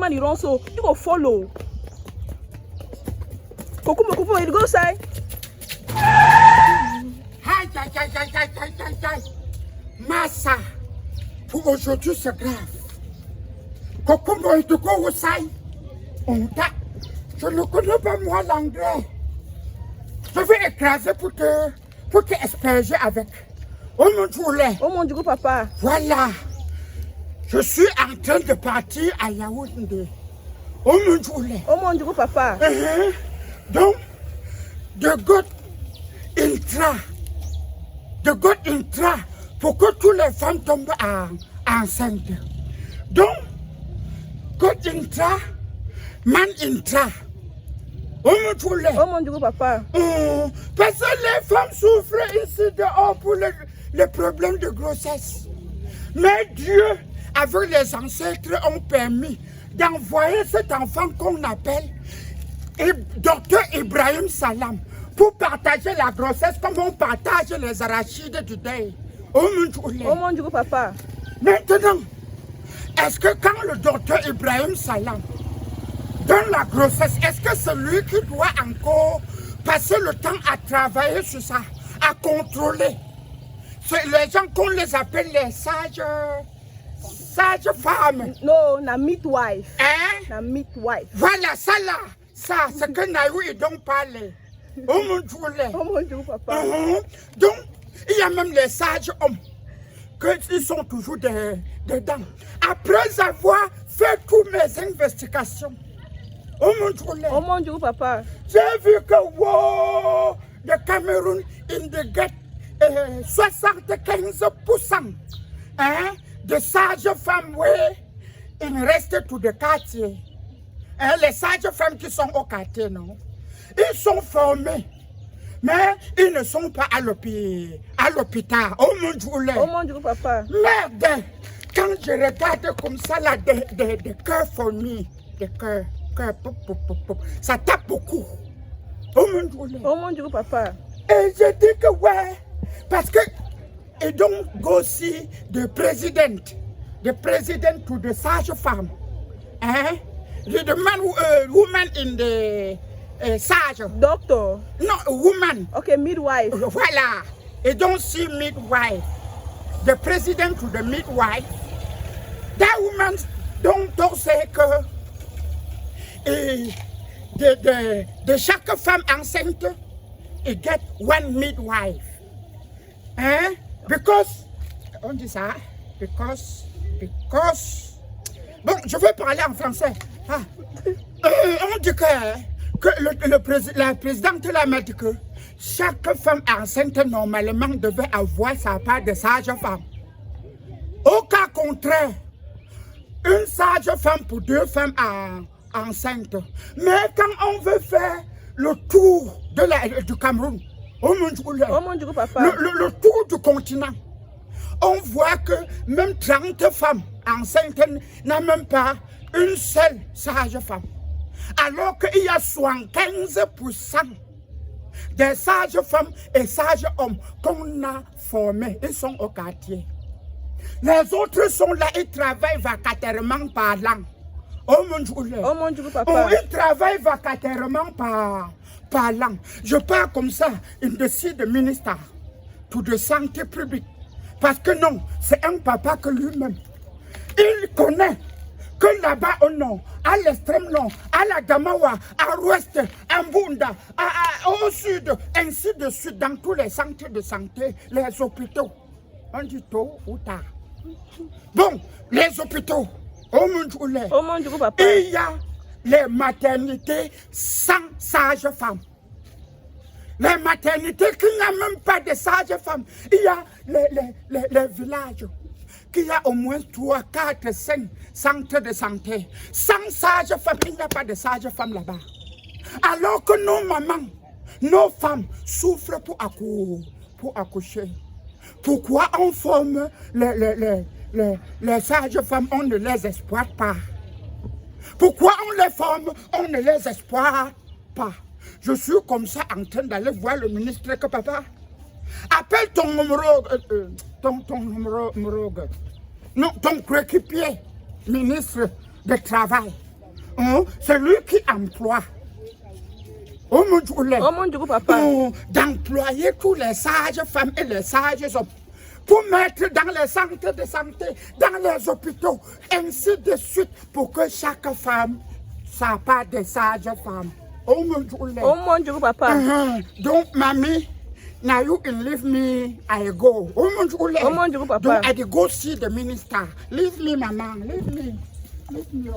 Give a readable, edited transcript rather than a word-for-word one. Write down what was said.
man he run so you go follow. Kokumo, you go say. Aïe. Massa, pour aujourd'hui c'est grave. Kokumo et Togo Wosai. Je ne connais pas moi l'anglais. Je vais écraser pour te asperger avec. Oh mon Dieu, papa. Voilà. Je suis en train de partir à Yaoundé. Oh mon Dieu, papa. Donc, de God intra pour que toutes les femmes tombent enceintes. Donc, God intra, man intra. Oh mon Dieu, papa. Parce que les femmes souffrent ici dehors pour les problèmes de grossesse. Mais Dieu, avec les ancêtres, ont permis d'envoyer cet enfant qu'on appelle Docteur Ibrahim Salam pour partager la grossesse comme on partage les arachides du deuil. Oh mon Dieu, papa. Maintenant, est-ce que quand le docteur Ibrahim Salam donne la grossesse, est-ce que c'est lui qui doit encore passer le temps à travailler sur ça, à contrôler? C'est les gens qu'on les appelle les sages femmes. Non, la midwife. Hein? La midwife. Voilà, ça là, ça, c'est que Naïou est donc parlé. Oh mon Dieu, papa. Donc, il y a même les sages hommes, qu'ils sont toujours dedans. Après avoir fait toutes mes investigations, oh mon Dieu, papa. J'ai vu que, wow, le Cameroun, il get 75% hein, de sages femmes, oui, il reste tout de quartier. Hein, les sages femmes qui sont au quartier, non? Ils sont formés, mais ils ne sont pas à l'hôpital. Oh mon Dieu, papa. Merde! Quand je regarde comme ça, là, des cœurs fournis, des cœurs, ça tape beaucoup. Oh mon Dieu, papa. Et je dis que ouais, parce que, et donc aussi de président to the sage femme. Hein? The man, woman in the sage. Doctor. No, woman. Okay, midwife. Voilà. Et donc si midwife, the president to the midwife, that woman don't say que de chaque femme enceinte, it get one midwife. Hein? Because, on dit ça, because, bon, je vais parler en français. Ah. On dit que la présidente l'a dit que chaque femme enceinte normalement devait avoir sa part de sage-femme. Au cas contraire, une sage-femme pour 2 femmes enceintes. Mais quand on veut faire le tour du Cameroun, oh mon Dieu, papa. Le tour du continent, on voit que même 30 femmes enceintes n'ont même pas une seule sage-femme. Alors qu'il y a 75% des sages-femmes et sages-hommes qu'on a formés, ils sont au quartier. Les autres sont là, ils travaillent vacatairement parlant. Oh mon Dieu, papa. Oh, ils travaillent vacatairement parlant. Je parle comme ça, il décide de ministère tout de santé publique. Parce que non, c'est un papa que lui-même, il connaît que là-bas au nord, à l'extrême nord, à la Gamawa, à l'ouest, à Mbunda, au sud, ainsi de suite, dans tous les centres de santé, les hôpitaux. On dit tôt ou tard. Bon, les hôpitaux, oh mon Dieu, papa. Il y a les maternités sans sage-femme. Les maternités qui n'ont même pas de sage-femme. Il y a les villages qui a au moins 3, 4, 5 centres de santé. Sans sage-femme, il n'y a pas de sage-femme là-bas. Alors que nos mamans, nos femmes souffrent pour accoucher. Pourquoi on forme les sages-femmes, on ne les exploite pas? Pourquoi on les forme, on ne les exploite pas? Je suis comme ça en train d'aller voir le ministre que papa. Appelle ton ton coéquipier, ministre de travail. C'est lui qui emploie. Oh mon Dieu, papa. D'employer tous les sages femmes et les sages hommes pour mettre dans les centres de santé, dans les hôpitaux, ainsi de suite, pour que chaque femme soit pas des sages femmes. Oh mon Dieu, papa. Donc, mamie, now you can leave me, I go. Oh mon Dieu, papa. Don't I go see the minister. Leave me, maman, leave me. Leave me.